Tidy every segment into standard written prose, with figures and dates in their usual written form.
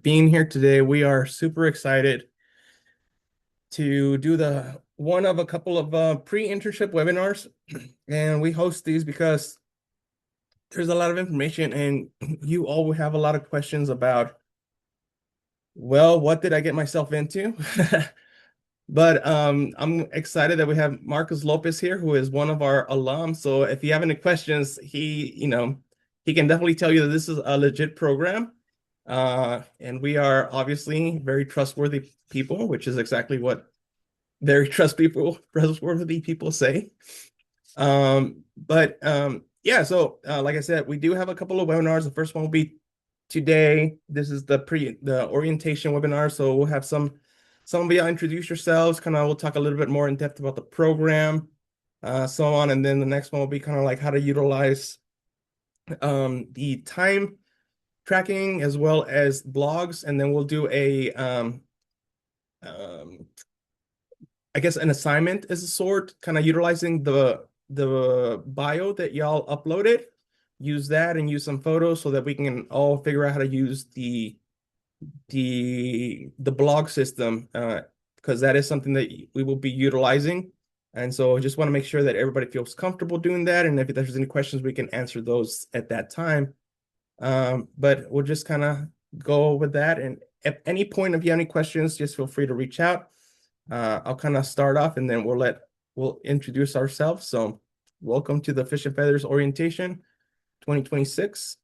being here today. We are super excited to do the one of a couple of pre-internship webinars. And we host these because there's a lot of information and you all will have a lot of questions about, well, what did I get myself into? But I'm excited that we have Marcus Lopez here, who is one of our alums. So if you have any questions, he can definitely tell you that this is a legit program. And we are obviously very trustworthy people, which is exactly what very trustworthy people say. But yeah, so like I said, we do have a couple of webinars. The first one will be today. This is the orientation webinar. So we'll have some of you introduce yourselves, kind of we'll talk a little bit more in depth about the program, so on. And then the next one will be kind of like how to utilize the time tracking as well as blogs. And then we'll do um, I guess an assignment as a sort, kind of utilizing the bio that y'all uploaded. Use that and use some photos so that we can all figure out how to use the blog system, because that is something that we will be utilizing. And so I just want to make sure that everybody feels comfortable doing that. And if there's any questions, we can answer those at that time. But we'll just kind of go with that. And at any point, if you have any questions, just feel free to reach out. I'll kind of start off and then we'll introduce ourselves. So welcome to the Fish and Feathers Orientation 2026.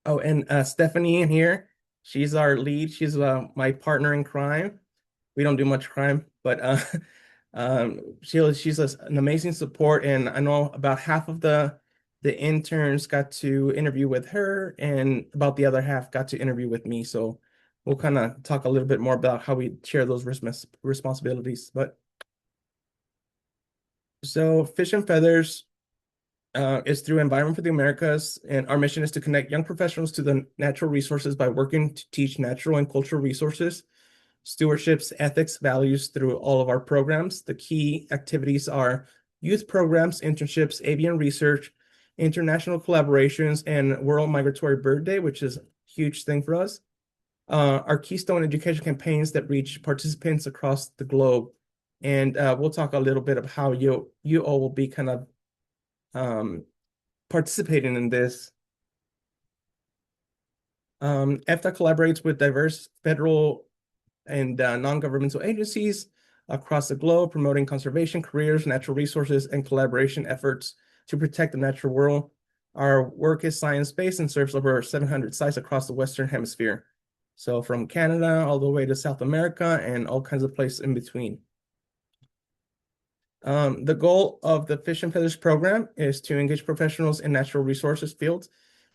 Oh, and Stephanie in here, she's our lead. She's my partner in crime. We don't do much crime, but she's an amazing support. And I know about half of the interns got to interview with her, and about the other half got to interview with me. So we'll kind of talk a little bit more about how we share those responsibilities. But so Fish and Feathers is through Environment for the Americas, and our mission is to connect young professionals to the natural resources by working to teach natural and cultural resources, stewardships, ethics, values through all of our programs. The key activities are youth programs, internships, avian research, international collaborations, and World Migratory Bird Day, which is a huge thing for us. Our Keystone education campaigns that reach participants across the globe. And we'll talk a little bit of how you all will be kind of participating in this. EFTA collaborates with diverse federal and non-governmental agencies across the globe, promoting conservation, careers, natural resources, and collaboration efforts to protect the natural world. Our work is science-based and serves over 700 sites across the Western Hemisphere. So from Canada all the way to South America and all kinds of places in between. The goal of the Fish and Feathers program is to engage professionals in natural resources fields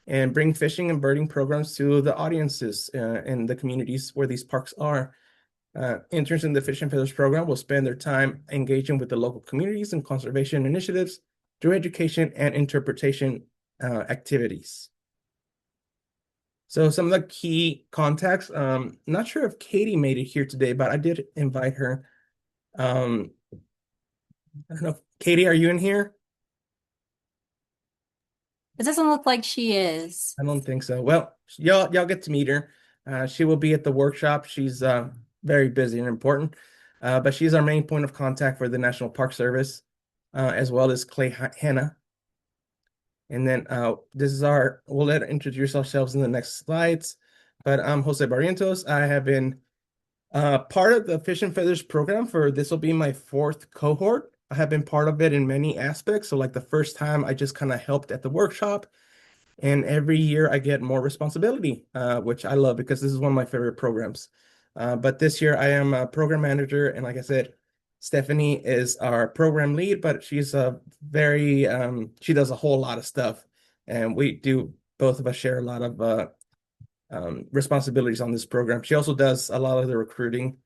and bring fishing and birding programs to the audiences in the communities where these parks are. Interns in the Fish and Feathers program will spend their time engaging with the local communities and conservation initiatives through education and interpretation activities. So some of the key contacts, not sure if Katie made it here today, but I did invite her. I don't know. Katie, are you in here? It doesn't look like she is. I don't think so. Well, y'all get to meet her. She will be at the workshop. She's very busy and important, but she's our main point of contact for the National Park Service, as well as Clay Hanna. And then we'll let her introduce ourselves in the next slides. But I'm Jose Barrientos. I have been part of the Fish and Feathers program this will be my fourth cohort. I have been part of it in many aspects. So like the first time I just kind of helped at the workshop, and every year I get more responsibility, which I love because this is one of my favorite programs. But this year I am a program manager, and like I said, Stephanie is our program lead, but she's she does a whole lot of stuff, and both of us share a lot of responsibilities on this program. She also does a lot of the recruiting.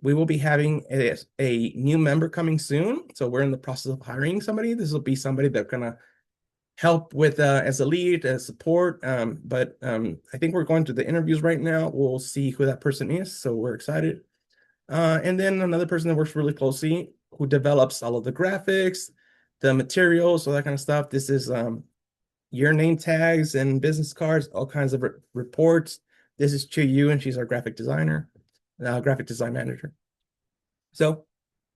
We will be having a new member coming soon, so we're in the process of hiring somebody. This will be somebody that's gonna help with as a lead, as support. I think we're going through the interviews right now. We'll see who that person is, so we're excited. And then another person that works really closely who develops all of the graphics, the materials, all that kind of stuff. This is your name tags and business cards, all kinds of reports. This is Chu Yu, and she's our graphic design manager. So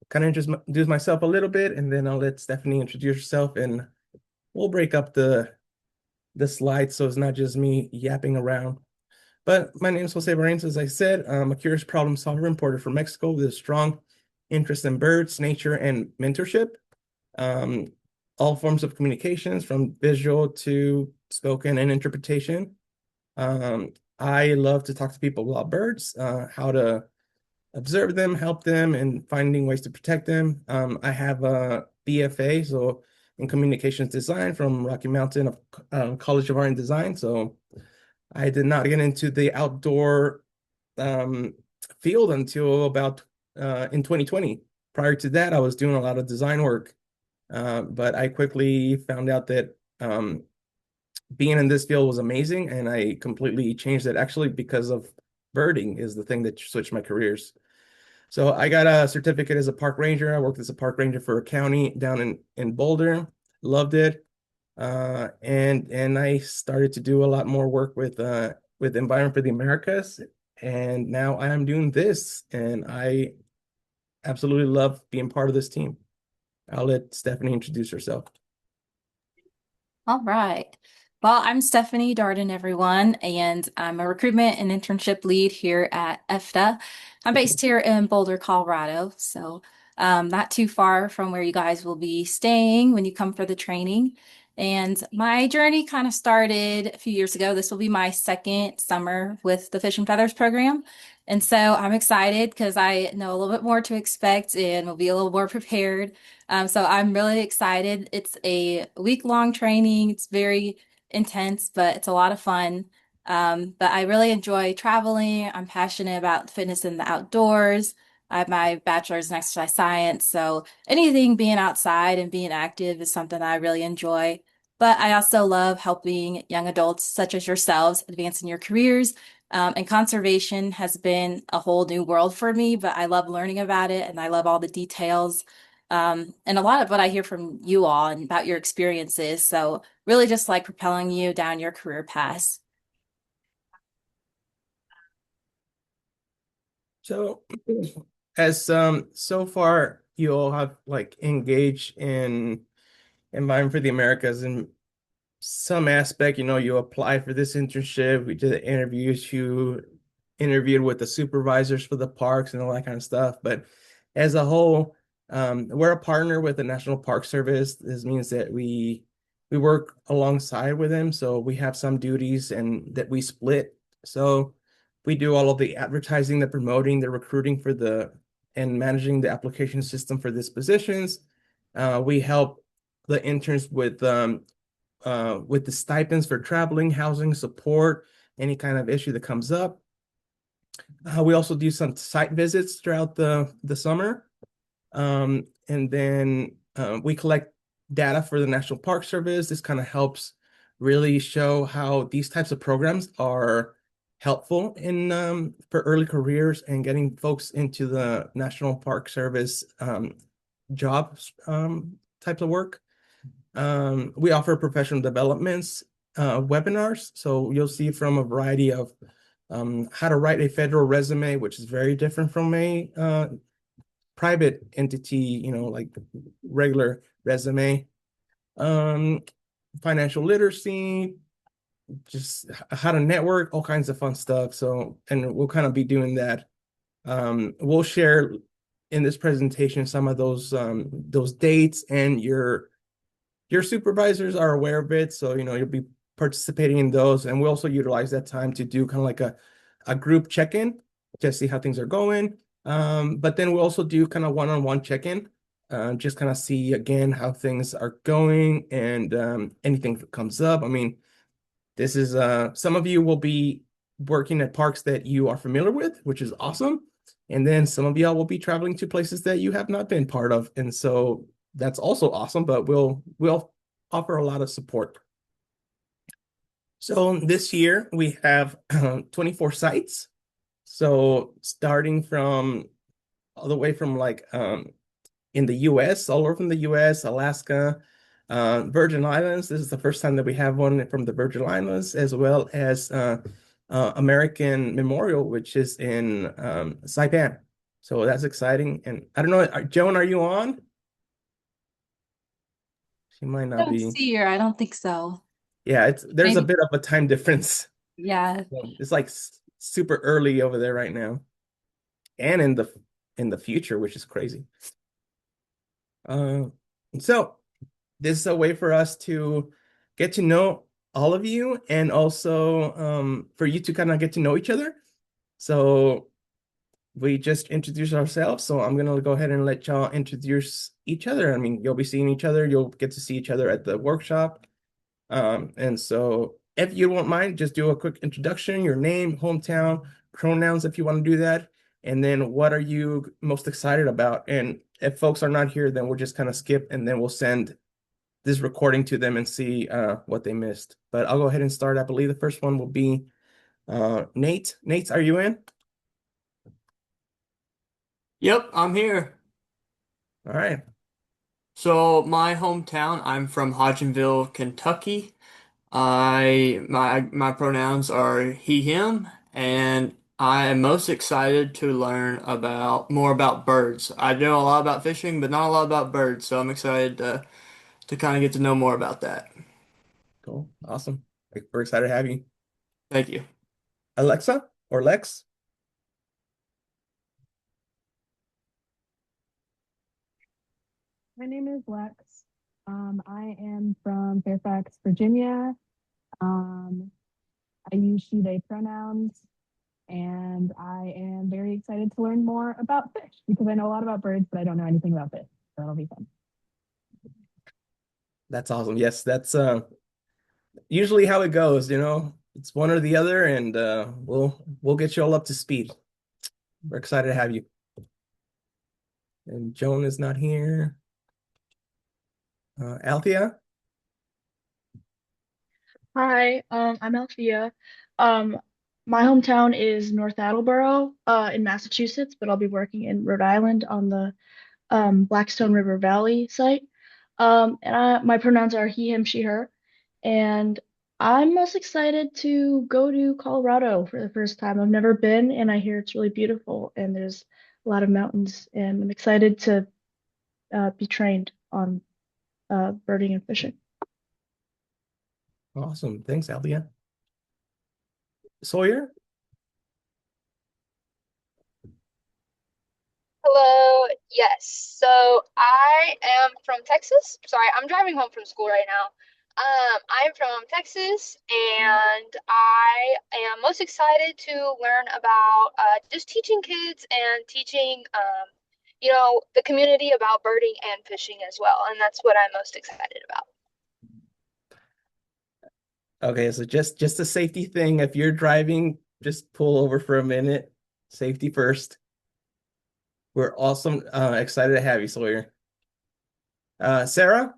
kind of introduce myself a little bit, and then I'll let Stephanie introduce herself, and we'll break up the slides so it's not just me yapping around. But my name is Jose Barranes, as I said. I'm a curious problem solver importer from Mexico with a strong interest in birds, nature, and mentorship. Um, all forms of communications, from visual to spoken and interpretation. I love to talk to people about birds, how to observe them, help them, and finding ways to protect them. I have a BFA, so in communications design from Rocky Mountain College of Art and Design. So I did not get into the outdoor um, field until about in 2020. Prior to that, I was doing a lot of design work, but I quickly found out that being in this field was amazing, and I completely changed it actually because of birding is the thing that switched my careers. So I got a certificate as a park ranger. I worked as a park ranger for a county down in Boulder. Loved it. And I started to do a lot more work with Environment for the Americas. And now I am doing this, and I absolutely love being part of this team. I'll let Stephanie introduce herself. All right. Well, I'm Stephanie Darden, everyone, and I'm a recruitment and internship lead here at EFTA. I'm based here in Boulder, Colorado, so not too far from where you guys will be staying when you come for the training. And my journey kind of started a few years ago. This will be my second summer with the Fish and Feathers program. And so I'm excited because I know a little bit more to expect and will be a little more prepared. So I'm really excited. It's a week-long training. It's very intense, but it's a lot of fun. But I really enjoy traveling. I'm passionate about fitness in the outdoors. I have my bachelor's in exercise science, so anything being outside and being active is something I really enjoy. But I also love helping young adults such as yourselves advance in your careers. And conservation has been a whole new world for me, but I love learning about it and I love all the details. And a lot of what I hear from you all and about your experiences. So really just like propelling you down your career path. So as so far you all have like engaged in Environment for the Americas in some aspect, you apply for this internship. We did the interviews, you interviewed with the supervisors for the parks and all that kind of stuff. But as a whole, we're a partner with the National Park Service. This means that we work alongside with them. So we have some duties and that we split. So we do all of the advertising, the promoting, the recruiting for and managing the application system for these positions. We help the interns with the stipends for traveling, housing, support, any kind of issue that comes up. We also do some site visits throughout the summer. And then we collect data for the National Park Service. This kind of helps really show how these types of programs are helpful in for early careers and getting folks into the National Park Service jobs types of work. We offer professional developments webinars. So you'll see from a variety of how to write a federal resume, which is very different from a private entity, like regular resume. Um, Financial literacy, just how to network, all kinds of fun stuff. So, and we'll kind of be doing that. We'll share in this presentation some of those dates, and your supervisors are aware of it, so you'll be participating in those, and we also utilize that time to do kind of like a group check-in to see how things are going. But then we'll also do kind of one-on-one check-in, just kind of see again how things are going and anything that comes up. I mean, this is some of you will be working at parks that you are familiar with, which is awesome. And then some of y'all will be traveling to places that you have not been part of. And so that's also awesome, but we'll offer a lot of support. So this year we have 24 sites. So starting from all the way from like in the US, all over from the US, Alaska, Virgin Islands. This is the first time that we have one from the Virgin Islands, as well as American Memorial, which is in Saipan. So that's exciting. And I don't know, Joan, are you on? She might I not don't be. see her. I don't think so. Yeah, there's a Maybe. bit of a time difference. Yeah. So it's like super early over there right now, and in the future, which is crazy. Uh, so this is a way for us to get to know all of you, and also for you to kind of get to know each other. So we just introduced ourselves. So I'm gonna go ahead and let y'all introduce each other. I mean, you'll be seeing each other. You'll get to see each other at the workshop. And so if you won't mind, just do a quick introduction, your name, hometown, pronouns if you want to do that. And then what are you most excited about? And if folks are not here, then we'll just kind of skip and then we'll send this recording to them and see what they missed. But I'll go ahead and start. I believe the first one will be Nate. Nate, are you in? Yep, I'm here. All right. So my hometown, I'm from Hodgenville, Kentucky. My pronouns are he, him, and I am most excited to learn about more about birds. I know a lot about fishing, but not a lot about birds, so I'm excited to kind of get to know more about that. Cool. Awesome. We're excited to have you. Thank you. Alexa or Lex? My name is Lex. I am from Fairfax, Virginia. Um, I use she, they pronouns, and I am very excited to learn more about fish because I know a lot about birds, but I don't know anything about fish. So it'll be fun. That's awesome. Yes, that's usually how it goes, It's one or the other, and we'll get you all up to speed. We're excited to have you. And Joan is not here. Althea? Hi, I'm Althea. Um, my hometown is North Attleboro, in Massachusetts, but I'll be working in Rhode Island on the Blackstone River Valley site. My pronouns are he, him, she, her, and I'm most excited to go to Colorado for the first time. I've never been, and I hear it's really beautiful, and there's a lot of mountains, and I'm excited to be trained on birding and fishing. Awesome. Thanks, Althea. Sawyer? Hello, yes. So I am from Texas. Sorry, I'm driving home from school right now. I'm from Texas, and I am most excited to learn about just teaching kids and teaching, the community about birding and fishing as well. And that's what I'm most excited about. Okay, so just a safety thing. If you're driving, just pull over for a minute. Safety first. We're awesome, excited to have you, Sawyer. Sarah?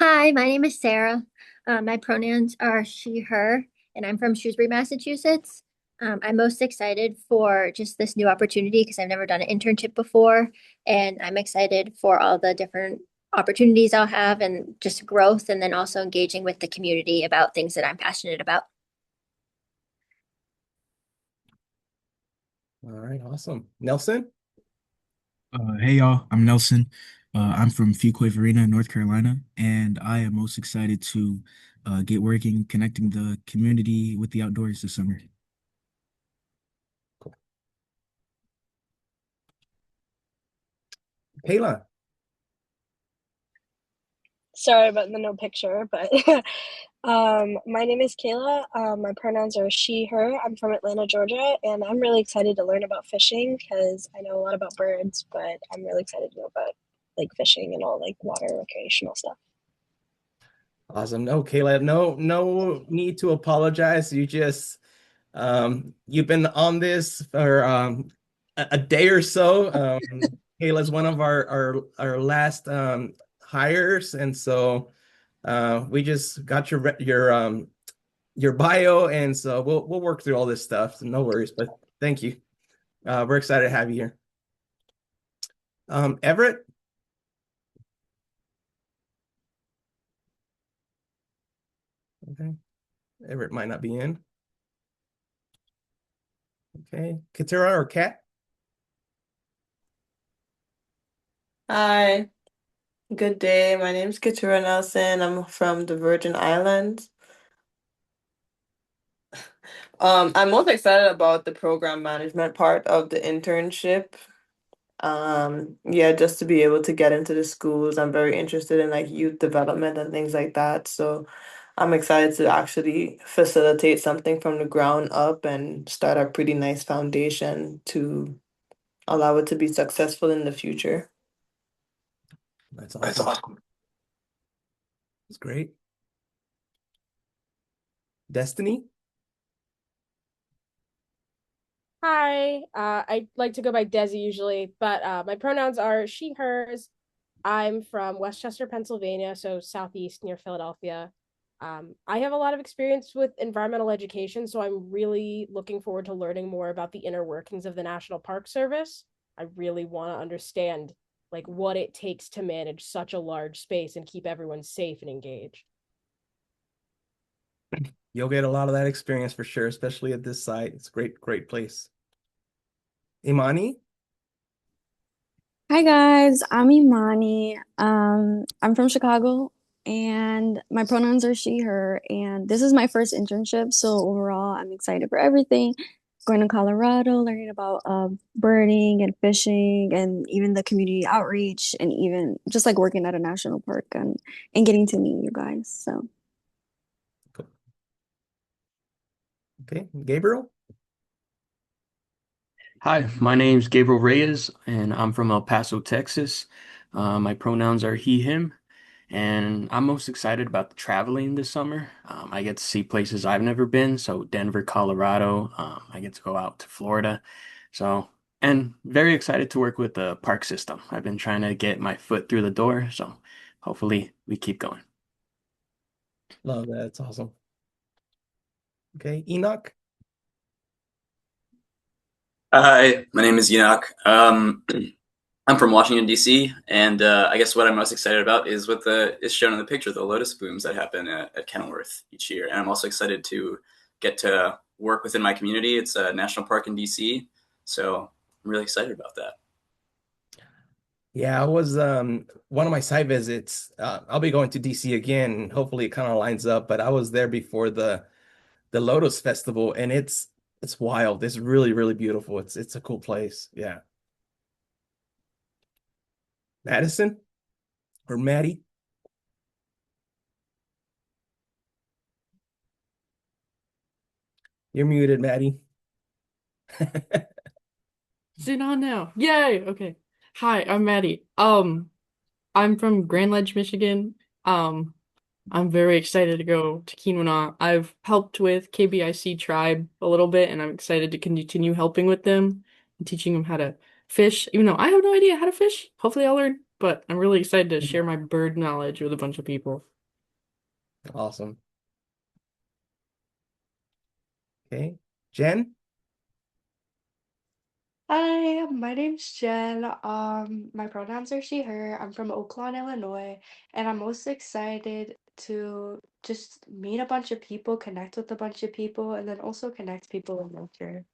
Hi, my name is Sarah. My pronouns are she, her, and I'm from Shrewsbury, Massachusetts. I'm most excited for just this new opportunity because I've never done an internship before, and I'm excited for all the different opportunities I'll have and just growth, and then also engaging with the community about things that I'm passionate about. All right, awesome. Nelson? Hey y'all, I'm Nelson. I'm from Fuquay-Varina, North Carolina, and I am most excited to get working connecting the community with the outdoors this summer. Cool. Kayla? Sorry about the no picture, but my name is Kayla. My pronouns are she, her. I'm from Atlanta, Georgia, and I'm really excited to learn about fishing because I know a lot about birds, but I'm really excited to know about like fishing and all like water recreational stuff. Awesome. No, Kayla, no need to apologize. You've been on this for a day or so. Kayla's one of our last hires, and so we just got your bio, and so we'll work through all this stuff. So no worries, but thank you. We're excited to have you here. Everett? Okay. Everett might not be in. Okay, Katira or Kat? Hi, good day. My name's Katura Nelson. I'm from the Virgin Islands. I'm most excited about the program management part of the internship. Yeah, just to be able to get into the schools. I'm very interested in like youth development and things like that. So I'm excited to actually facilitate something from the ground up and start a pretty nice foundation to allow it to be successful in the future. That's That's awesome. awesome. That's great. Destiny? Hi, I like to go by Desi usually, but my pronouns are she, hers. I'm from Westchester, Pennsylvania, so southeast near Philadelphia. I have a lot of experience with environmental education, so I'm really looking forward to learning more about the inner workings of the National Park Service. I really want to understand like what it takes to manage such a large space and keep everyone safe and engaged. You'll get a lot of that experience for sure, especially at this site. It's a great, great place. Imani? Hi guys, I'm Imani. I'm from Chicago and my pronouns are she, her, and this is my first internship, so overall I'm excited for everything. Going to Colorado, learning about birding and fishing and even the community outreach and even just like working at a national park and getting to meet you guys. So Cool. Okay, Gabriel? Hi, my name's Gabriel Reyes, and I'm from El Paso, Texas. My pronouns are he, him, and I'm most excited about the traveling this summer. I get to see places I've never been, so Denver, Colorado. I get to go out to Florida, so and very excited to work with the park system. I've been trying to get my foot through the door, so hopefully we keep going. Love that. It's awesome. Okay, Enoch? Hi, my name is Enoch. I'm from Washington, D.C., and I guess what I'm most excited about is what is shown in the picture, the lotus blooms that happen at Kenilworth each year. And I'm also excited to get to work within my community. It's a national park in D.C., so I'm really excited about that. Yeah, I was one of my site visits. I'll be going to DC again. Hopefully it kind of lines up, but I was there before the Lotus Festival and it's wild. It's really, really beautiful. It's a cool place. Yeah. Madison or Maddie? You're muted, Maddie. Is it on now? Yay! Okay. Hi, I'm Maddie. I'm from Grand Ledge, Michigan. I'm very excited to go to Keweenaw. I've helped with KBIC Tribe a little bit, and I'm excited to continue helping with them and teaching them how to fish, even though I have no idea how to fish. Hopefully I'll learn, but I'm really excited to share my bird knowledge with a bunch of people. Awesome. Okay. Jen? Hi, my name's Jen. My pronouns are she, her. I'm from Oak Lawn, Illinois, and I'm most excited to just meet a bunch of people, connect with a bunch of people, and then also connect people in nature.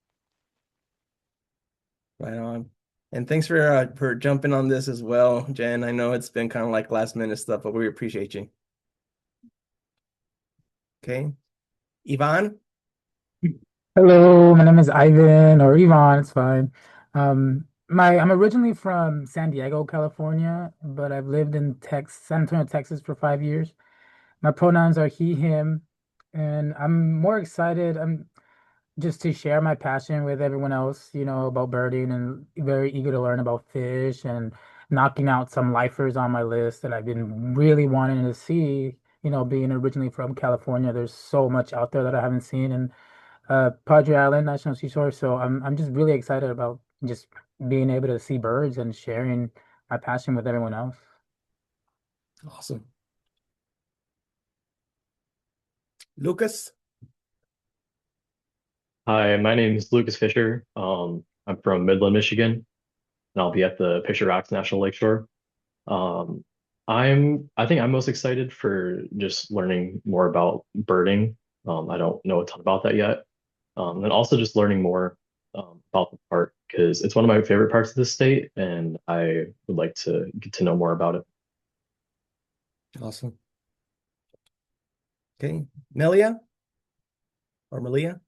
Right on. And thanks for jumping on this as well, Jen. I know it's been kind of like last minute stuff, but we appreciate you. Okay. Ivan? Hello, my name is Ivan or Ivan, it's fine. I'm originally from San Diego, California, but I've lived in San Antonio, Texas for 5 years. My pronouns are he, him, and I'm more excited. I'm just to share my passion with everyone else, about birding and very eager to learn about fish and knocking out some lifers on my list that I've been really wanting to see. Being originally from California, there's so much out there that I haven't seen, and Padre Island National Seashore. So I'm just really excited about just being able to see birds and sharing my passion with everyone else. Awesome. Lucas? Hi, my name is Lucas Fisher. I'm from Midland, Michigan, and I'll be at the Picture Rocks National Lakeshore. I think I'm most excited for just learning more about birding I don't know a ton about that yet. And also just learning more about the park because it's one of my favorite parts of the state, and I would like to get to know more about it. Awesome. Okay, Melia or Malia?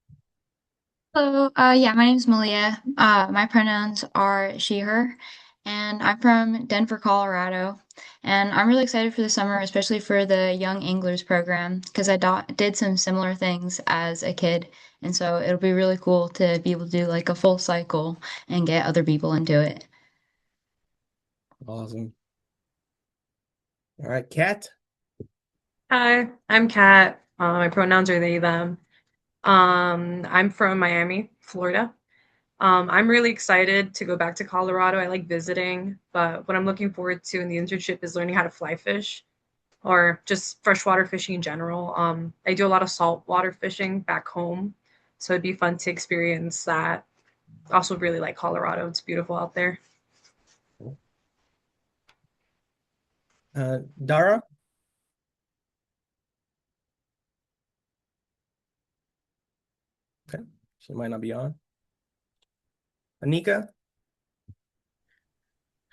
Hello, yeah, my name's Malia. My pronouns are she, her, and I'm from Denver, Colorado. And I'm really excited for the summer, especially for the Young Anglers program, because I did some similar things as a kid. And so it'll be really cool to be able to do like a full cycle and get other people into it. Awesome. All right, Kat. Hi, I'm Kat. My pronouns are they, them. I'm from Miami, Florida. I'm really excited to go back to Colorado. I like visiting, but what I'm looking forward to in the internship is learning how to fly fish or just freshwater fishing in general. I do a lot of saltwater fishing back home, so it'd be fun to experience that. Also, really like Colorado. It's beautiful out there. Dara. Okay, she might not be on. Anika.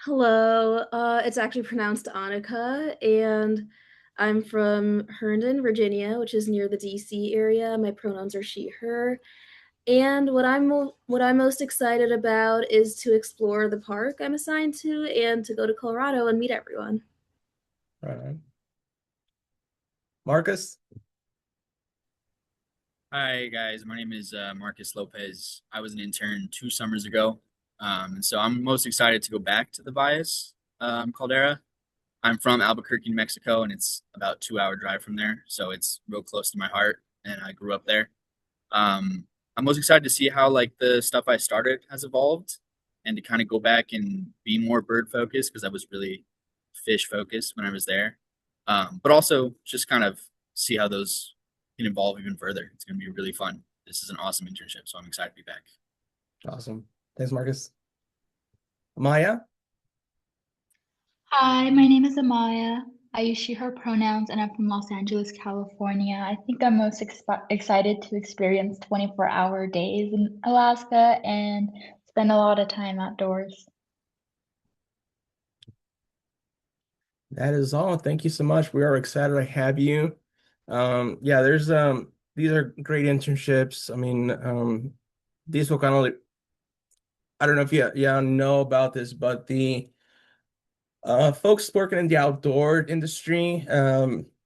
Hello, it's actually pronounced Annika, and I'm from Herndon, Virginia, which is near the DC area. My pronouns are she, her. And what I'm most excited about is to explore the park I'm assigned to and to go to Colorado and meet everyone. All right. Marcus. Hi guys, my name is Marcus Lopez. I was an intern 2 summers ago, and so I'm most excited to go back to the Valles Caldera. I'm from Albuquerque, New Mexico, and it's about 2 hour drive from there, so it's real close to my heart, and I grew up there. I'm most excited to see how like the stuff I started has evolved, and to kind of go back and be more bird focused because I was really fish focused when I was there. But also just kind of see how those can evolve even further. It's going to be really fun. This is an awesome internship, so I'm excited to be back. Awesome. Thanks, Marcus. Maya. Hi, my name is Amaya. I use she, her pronouns, and I'm from Los Angeles, California. I think I'm most excited to experience 24-hour days in Alaska and spend a lot of time outdoors. That is all. Thank you so much. We are excited to have you. Yeah, there's these are great internships. I mean, these will kind of I don't know if you know about this, but the folks working in the outdoor industry,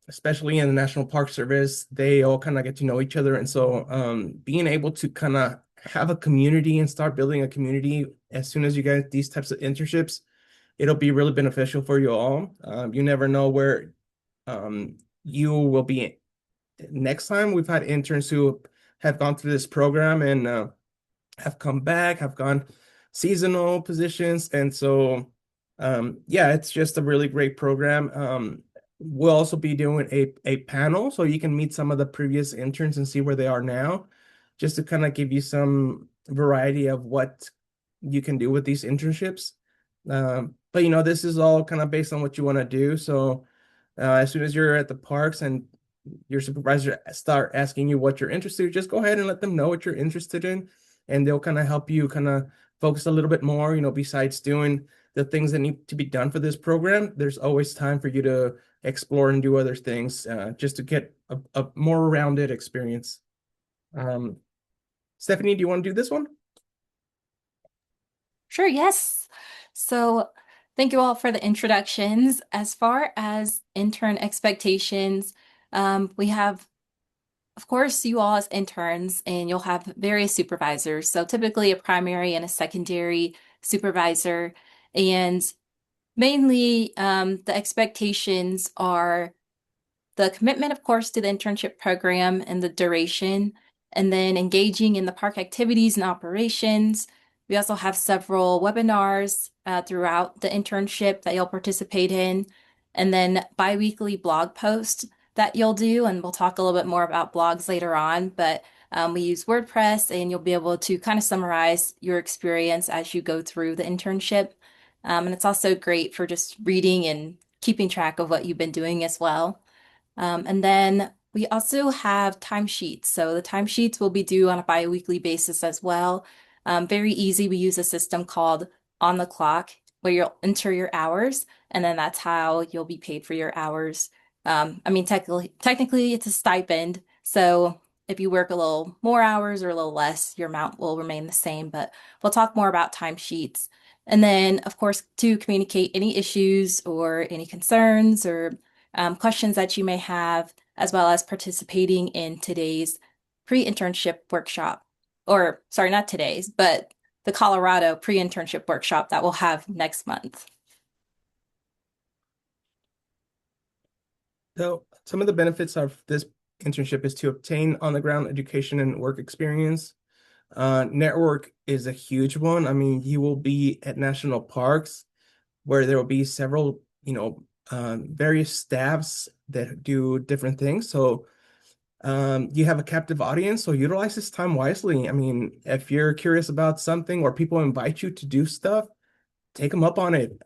especially in the National Park Service, they all kind of get to know each other. And so being able to kind of have a community and start building a community as soon as you get these types of internships, it'll be really beneficial for you all. You never know where you will be next time. We've had interns who have gone through this program and have come back, have gone seasonal positions. And so, yeah, it's just a really great program. We'll also be doing a panel so you can meet some of the previous interns and see where they are now, just to kind of give you some variety of what you can do with these internships. But this is all kind of based on what you want to do. So as soon as you're at the parks and your supervisor start asking you what you're interested in, just go ahead and let them know what you're interested in, and they'll kind of help you kind of focus a little bit more. Besides doing the things that need to be done for this program, there's always time for you to explore and do other things, just to get a more rounded experience. Stephanie, do you want to do this one? Sure, yes. So thank you all for the introductions. As far as intern expectations, we have, of course, you all as interns, and you'll have various supervisors. So typically a primary and a secondary supervisor. And mainly the expectations are the commitment, of course, to the internship program and the duration, and then engaging in the park activities and operations. We also have several webinars throughout the internship that you'll participate in, and then bi-weekly blog posts that you'll do. And we'll talk a little bit more about blogs later on, but we use WordPress, and you'll be able to kind of summarize your experience as you go through the internship. And it's also great for just reading and keeping track of what you've been doing as well. And then We also have timesheets. So the timesheets will be due on a bi-weekly basis as well. Very easy. We use a system called On the Clock where you'll enter your hours, and then that's how you'll be paid for your hours. I mean, technically it's a stipend. So if you work a little more hours or a little less, your amount will remain the same, but we'll talk more about timesheets. And then, of course, to communicate any issues or any concerns or questions that you may have, as well as participating in today's pre-internship workshop. Or, sorry, not today's, but the Colorado pre-internship workshop that we'll have next month. So some of the benefits of this internship is to obtain on-the-ground education and work experience. Network is a huge one. I mean, you will be at national parks where there will be several, various staffs that do different things. So you have a captive audience, so utilize this time wisely. I mean, if you're curious about something or people invite you to do stuff, take them up on it.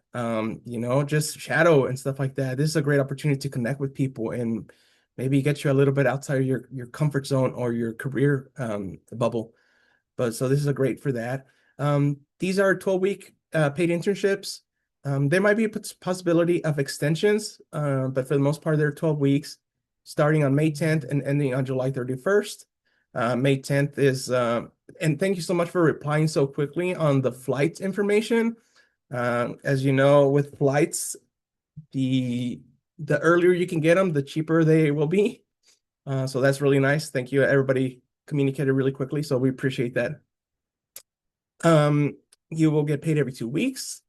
Just shadow and stuff like that. This is a great opportunity to connect with people and maybe get you a little bit outside of your comfort zone or your career bubble. But so this is a great for that. These are 12-week paid internships. There might be a possibility of extensions, but for the most part, they're 12 weeks, starting on May 10th and ending on July 31st. May 10th is, and thank you so much for replying so quickly on the flight information. As you know, with flights, the earlier you can get them, the cheaper they will be. So that's really nice. Thank you. Everybody communicated really quickly, so we appreciate that. You will get paid every 2 weeks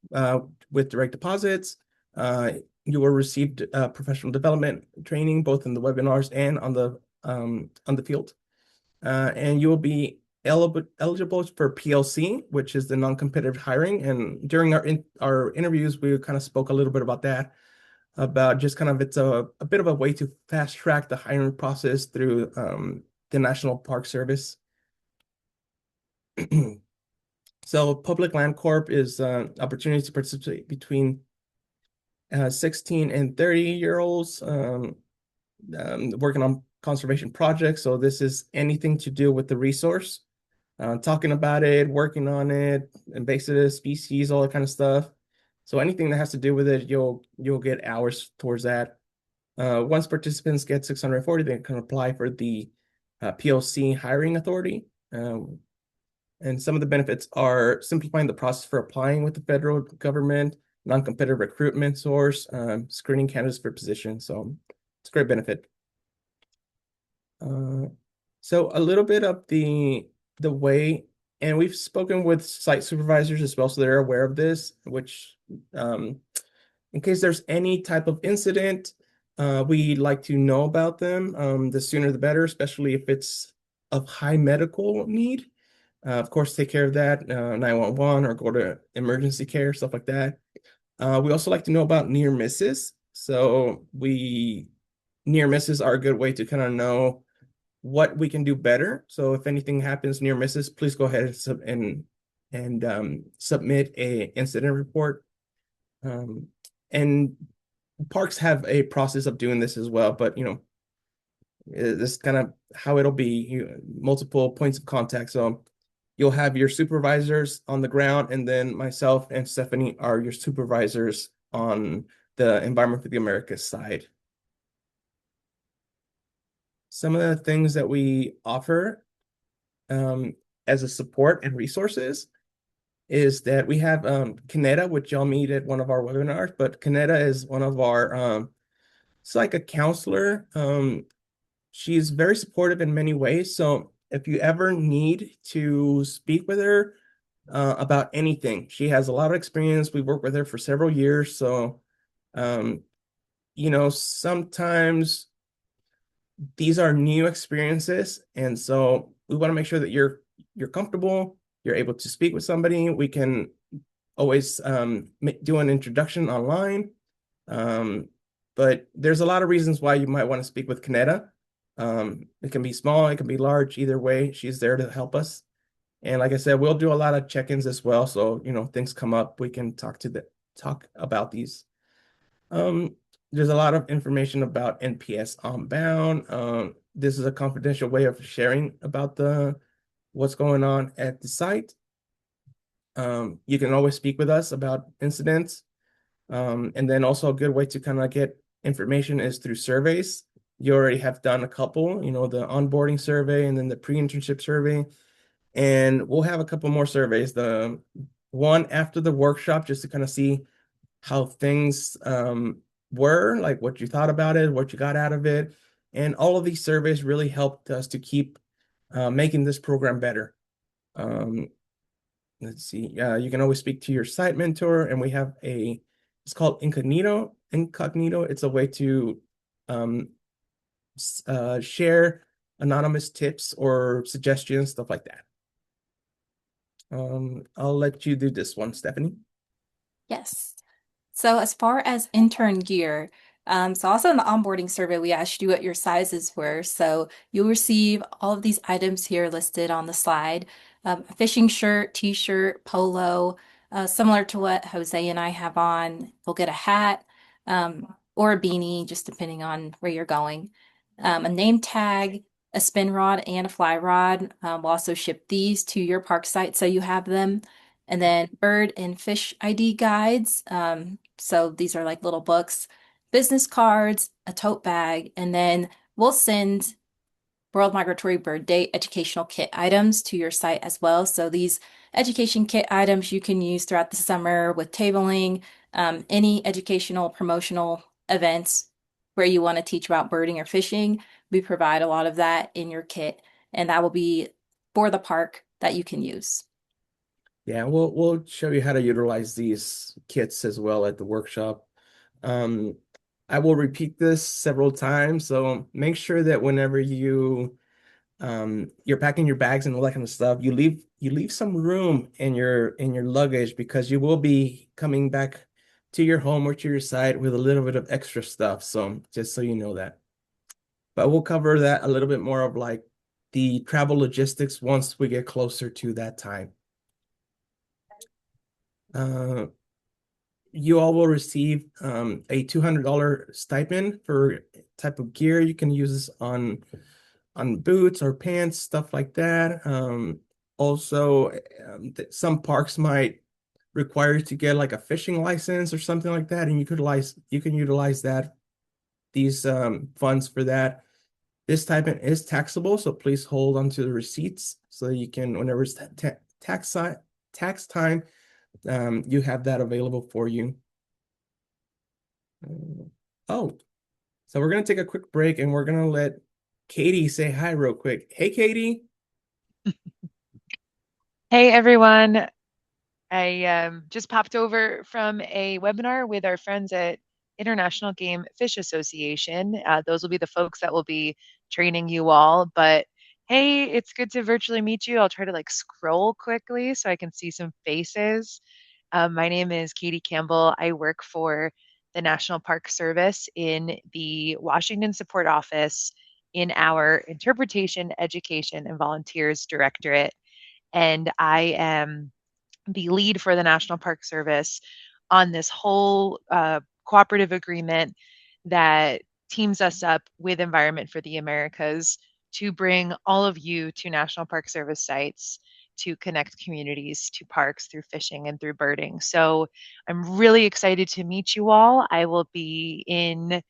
with direct deposits. You will receive professional development training both in the webinars and on the field. And you will be eligible for PLC, which is the non-competitive hiring. And during our interviews, we kind of spoke a little bit about that, about just kind of it's a bit of a way to fast track the hiring process through the National Park Service. So Public Land Corp is opportunity to participate between 16 and 30-year-olds working on conservation projects. So this is anything to do with the resource, talking about it, working on it, invasive species, all that kind of stuff. So anything that has to do with it, you'll get hours towards that. Once participants get 640, they can apply for the PLC hiring authority. And some of the benefits are simplifying the process for applying with the federal government, non-competitive recruitment source, screening candidates for positions. So it's a great benefit. So a little bit of the way, and we've spoken with site supervisors as well, so they're aware of this, which in case there's any type of incident, we like to know about them. The sooner the better, especially if it's of high medical need. Of course, take care of that, 911 or go to emergency care, stuff like that. We also like to know about near misses. So near misses are a good way to kind of know what we can do better. So if anything happens near misses, please go ahead and submit a incident report. And parks have a process of doing this as well, but this is kind of how it'll be, multiple points of contact. So you'll have your supervisors on the ground, and then myself and Stephanie are your supervisors on the Environment for the Americas side. Some of the things that we offer as a support and resources is that we have Kaneda, which y'all meet at one of our webinars, but Kaneda is one of our, it's like a counselor. She's very supportive in many ways. So if you ever need to speak with her about anything, she has a lot of experience. We've worked with her for several years. So, sometimes these are new experiences. And so we want to make sure that you're comfortable, you're able to speak with somebody. We can always do an introduction online. But there's a lot of reasons why you might want to speak with Kaneda. It can be small, it can be large, either way, she's there to help us. And like I said, we'll do a lot of check-ins as well. So, things come up, we can talk about these. there's a lot of information about NPS on bound. This is a confidential way of sharing about the what's going on at the site. You can always speak with us about incidents. And then also a good way to kind of get information is through surveys. You already have done a couple, you know, the onboarding survey and then the pre-internship survey. And we'll have a couple more surveys. The one after the workshop, just to kind of see how things were, like what you thought about it, what you got out of it. And all of these surveys really helped us to keep making this program better. Let's see. You can always speak to your site mentor, and we have it's called Incognito. Incognito. It's a way to share anonymous tips or suggestions, stuff like that. I'll let you do this one, Stephanie. Yes. So as far as intern gear, so also in the onboarding survey, we asked you what your sizes were. So you'll receive all of these items here listed on the slide. A fishing shirt, t-shirt, polo, similar to what Jose and I have on. You'll get a hat, or a beanie, just depending on where you're going. A name tag, a spin rod, and a fly rod. We'll also ship these to your park site so you have them. And then bird and fish ID guides. So these are like little books, business cards, a tote bag, and then we'll send World Migratory Bird Day educational kit items to your site as well. So these education kit items you can use throughout the summer with tabling, any educational promotional events where you want to teach about birding or fishing. We provide a lot of that in your kit, and that will be for the park that you can use. Yeah, we'll show you how to utilize these kits as well at the workshop. I will repeat this several times, so make sure that whenever you're packing your bags and all that kind of stuff, you leave some room in your luggage, because you will be coming back to your home or to your site with a little bit of extra stuff. So just so you know that. But we'll cover that a little bit more of like the travel logistics once we get closer to that time. You all will receive a $200 stipend for type of gear. You can use this on boots or pants, stuff like that. Also, some parks might require you to get like a fishing license or something like that, and you can utilize these funds for that. This stipend is taxable, so please hold onto the receipts so you can, whenever it's tax time, you have that available for you. Oh, so we're gonna take a quick break and we're gonna let Katie say hi real quick. Hey, Katie. Hey everyone. I just popped over from a webinar with our friends at International Game Fish Association. Those will be the folks that will be training you all. But hey, it's good to virtually meet you. I'll try to like scroll quickly so I can see some faces. My name is Katie Campbell. I work for the National Park Service in the Washington Support Office in our Interpretation, Education, and Volunteers Directorate. And I am the lead for the National Park Service on this whole cooperative agreement that teams us up with Environment for the Americas to bring all of you to National Park Service sites to connect communities to parks through fishing and through birding. So I'm really excited to meet you all. I will be in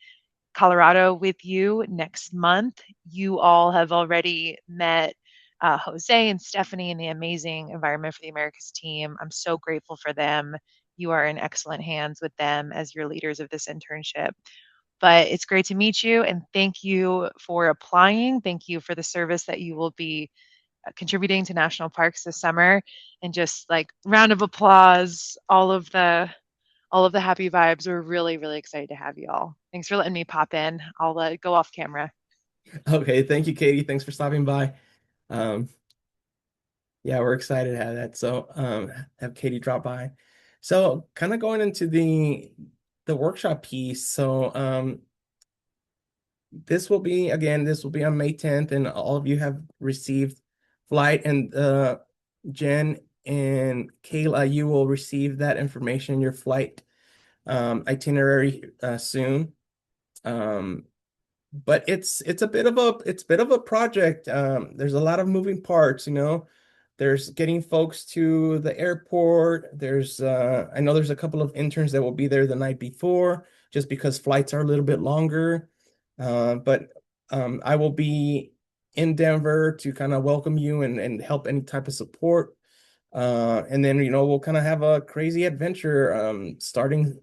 Colorado with you next month. You all have already met Jose and Stephanie and the amazing Environment for the Americas team. I'm so grateful for them. You are in excellent hands with them as your leaders of this internship. But it's great to meet you, and thank you for applying. Thank you for the service that you will be contributing to national parks this summer. And just like round of applause, all of the happy vibes. We're really, really excited to have you all. Thanks for letting me pop in. I'll go off camera. Okay, thank you, Katie. Thanks for stopping by. Um, yeah, we're excited to have that. So have Katie drop by. So kind of going into the workshop piece. So this will be on May 10th, and all of you have received flight, and Jen and Kayla, you will receive that information, your flight itinerary soon. Um, but it's a bit of a project. There's a lot of moving parts, you know. There's getting folks to the airport. I know there's a couple of interns that will be there the night before, just because flights are a little bit longer. But I will be in Denver to kind of welcome you and help any type of support. And then, we'll kind of have a crazy adventure starting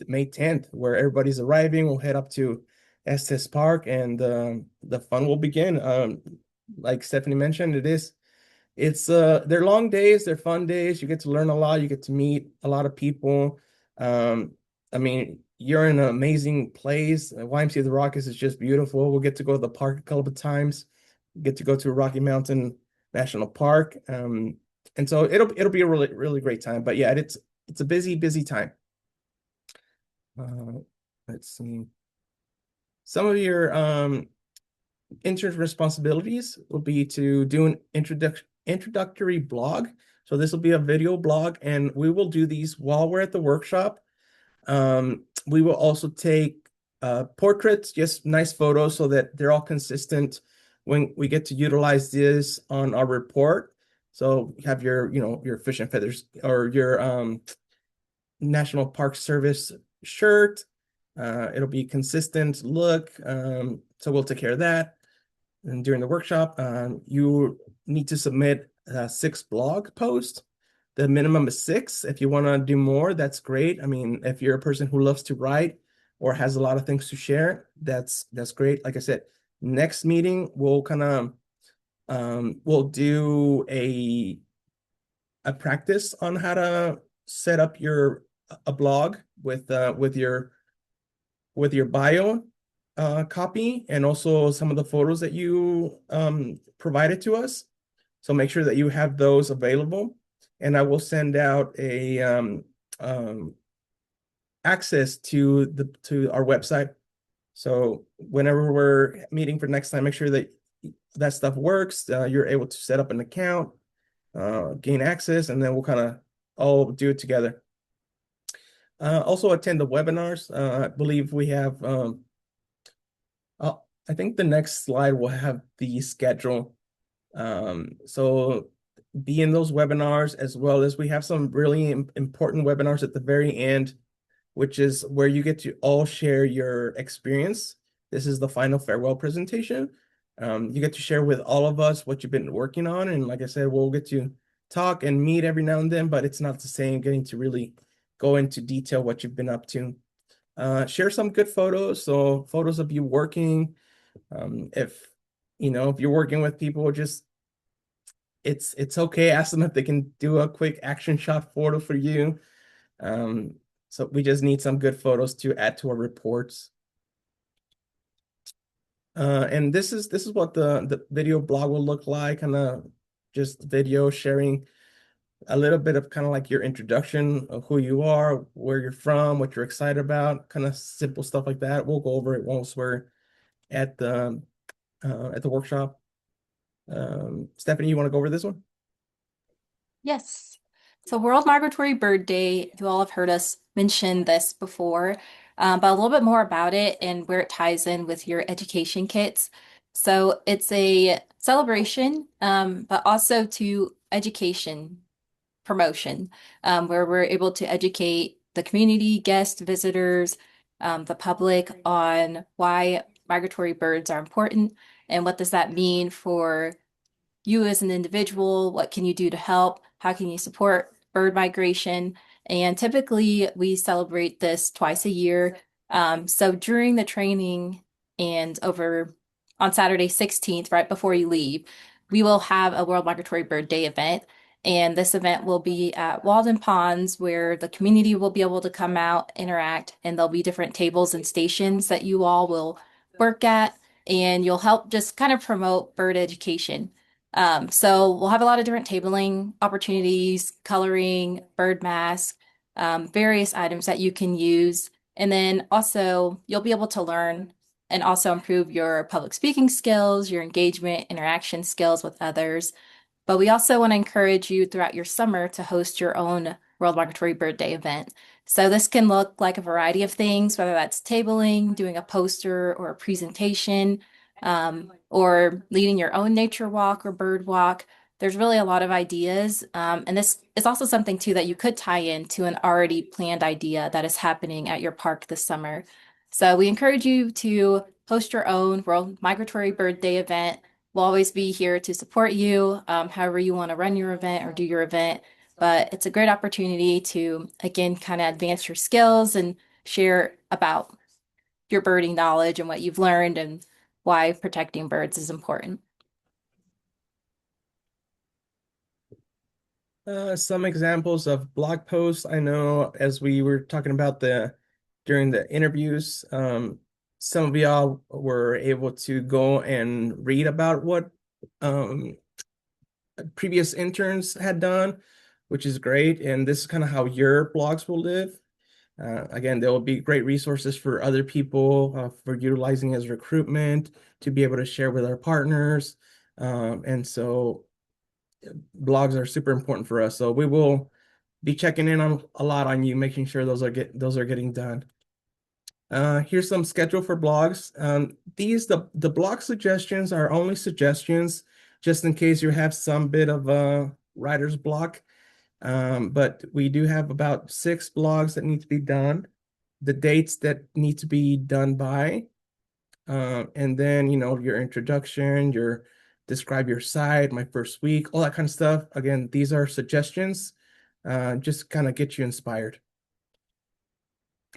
May 10th, where everybody's arriving. We'll head up to Estes Park and the fun will begin. Like Stephanie mentioned, they're long days, they're fun days. You get to learn a lot, you get to meet a lot of people. Um, I mean, you're in an amazing place. YMCA of the Rockies is just beautiful. We'll get to go to the park a couple of times, get to go to Rocky Mountain National Park. And so it'll be a really, really great time. But yeah, it's a busy time. Let's see. Some of your intern responsibilities will be to do an introductory blog. So this will be a video blog, and we will do these while we're at the workshop. We will also take portraits, just nice photos, so that they're all consistent when we get to utilize this on our report. So you have your fish and feathers or your National Park Service shirt. It'll be consistent look. So we'll take care of that. And during the workshop, you need to submit 6 blog posts. The minimum is 6. If you want to do more, that's great. I mean, if you're a person who loves to write or has a lot of things to share, that's great. Like I said, next meeting we'll kind of we'll do a practice on how to set up a blog with your bio copy and also some of the photos that you provided to us. So make sure that you have those available. And I will send out a access to our website. So whenever we're meeting for next time, make sure that that stuff works. You're able to set up an account, gain access, and then we'll kind of all do it together. Also attend the webinars. I believe we have I think the next slide will have the schedule. So be in those webinars, as well as we have some really important webinars at the very end, which is where you get to all share your experience. This is the final farewell presentation. You get to share with all of us what you've been working on. And like I said, we'll get to talk and meet every now and then, but it's not the same getting to really go into detail what you've been up to. Share some good photos. So photos of you working. If you're working with people, just it's okay. Ask them if they can do a quick action shot photo for you. So we just need some good photos to add to our reports. And this is what the video blog will look like, kind of just video sharing a little bit of kind of like your introduction of who you are, where you're from, what you're excited about, kind of simple stuff like that. We'll go over it once we're at the workshop. Stephanie, you want to go over this one? Yes. So World Migratory Bird Day, you all have heard us mention this before, but a little bit more about it and where it ties in with your education kits. So it's a celebration, but also to education promotion, where we're able to educate the community, guests, visitors, the public on why migratory birds are important and what does that mean for you as an individual. What can you do to help? How can you support bird migration? And typically we celebrate this twice a year. So during the training and over on Saturday 16th, right before you leave, we will have a World Migratory Bird Day event. And this event will be at Walden Ponds, where the community will be able to come out, interact, and there'll be different tables and stations that you all will work at, and you'll help just kind of promote bird education. So we'll have a lot of different tabling opportunities, coloring, bird mask, various items that you can use. And then also you'll be able to learn and also improve your public speaking skills, your engagement, interaction skills with others. But we also want to encourage you throughout your summer to host your own World Migratory Bird Day event. So this can look like a variety of things, whether that's tabling, doing a poster or a presentation, or leading your own nature walk or bird walk. There's really a lot of ideas. And this is also something too that you could tie into an already planned idea that is happening at your park this summer. So we encourage you to host your own World Migratory Bird Day event. We'll always be here to support you, however you want to run your event or do your event. But it's a great opportunity to, again, kind of advance your skills and share about your birding knowledge and what you've learned and why protecting birds is important. Some examples of blog posts. I know as we were talking about during the interviews, some of y'all were able to go and read about what previous interns had done, which is great. And this is kind of how your blogs will live. Again, there will be great resources for other people for utilizing as recruitment to be able to share with our partners. And so blogs are super important for us. So we will be checking in on a lot on you, making sure those are getting done. Here's some schedule for blogs. The blog suggestions are only suggestions, just in case you have some bit of a writer's block. But we do have about 6 blogs that need to be done, the dates that need to be done by, and then your introduction, describe your site, my first week, all that kind of stuff. Again, these are suggestions, just kind of get you inspired.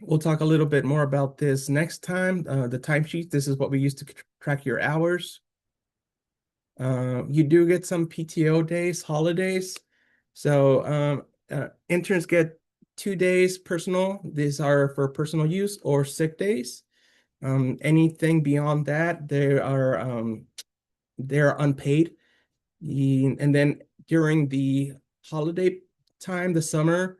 We'll talk a little bit more about this next time. The timesheet, this is what we use to track your hours. You do get some PTO days, holidays. So interns get 2 days personal. These are for personal use or sick days. Anything beyond that, they're unpaid. And then during the holiday time, the summer,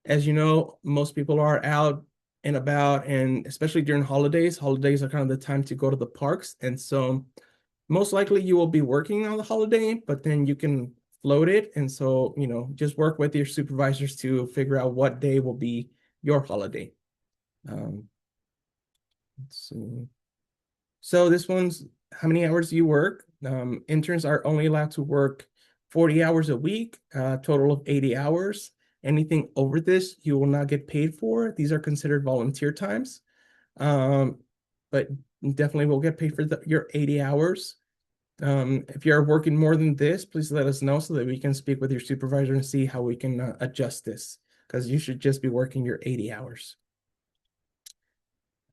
as you know, most people are out and about, and especially during holidays are kind of the time to go to the parks. And so most likely you will be working on the holiday, but then you can float it. And so, just work with your supervisors to figure out what day will be your holiday. Let's see. So this one's how many hours do you work? Interns are only allowed to work 40 hours a week, total of 80 hours. Anything over this, you will not get paid for. These are considered volunteer times, but definitely will get paid for your 80 hours. If you're working more than this, please let us know so that we can speak with your supervisor and see how we can adjust this, because you should just be working your 80 hours.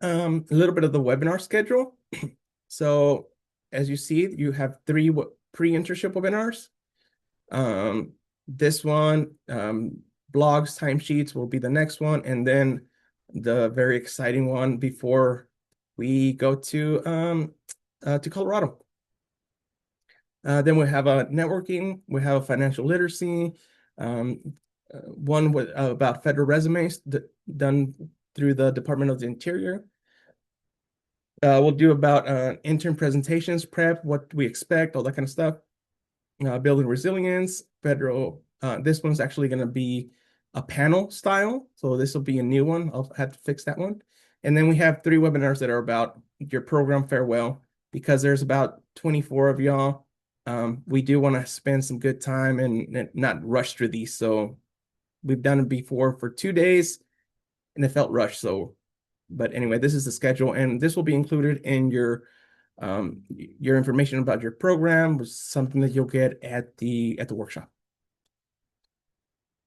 A little bit of the webinar schedule. So as you see, you have 3 pre-internship webinars. This one, blogs, timesheets will be the next one, and then the very exciting one before we go to Colorado. Then we have a networking, we have financial literacy, one with about federal resumes done through the Department of the Interior. We'll do about intern presentations, prep, what we expect, all that kind of stuff. Building resilience, federal. This one's actually going to be a panel style, so this will be a new one. I'll have to fix that one. And then we have 3 webinars that are about your program farewell, because there's about 24 of y'all. We do want to spend some good time and not rush through these. So we've done it before for 2 days, and it felt rushed. So. But anyway, this is the schedule, and this will be included in your information about your program, which is something that you'll get at the workshop.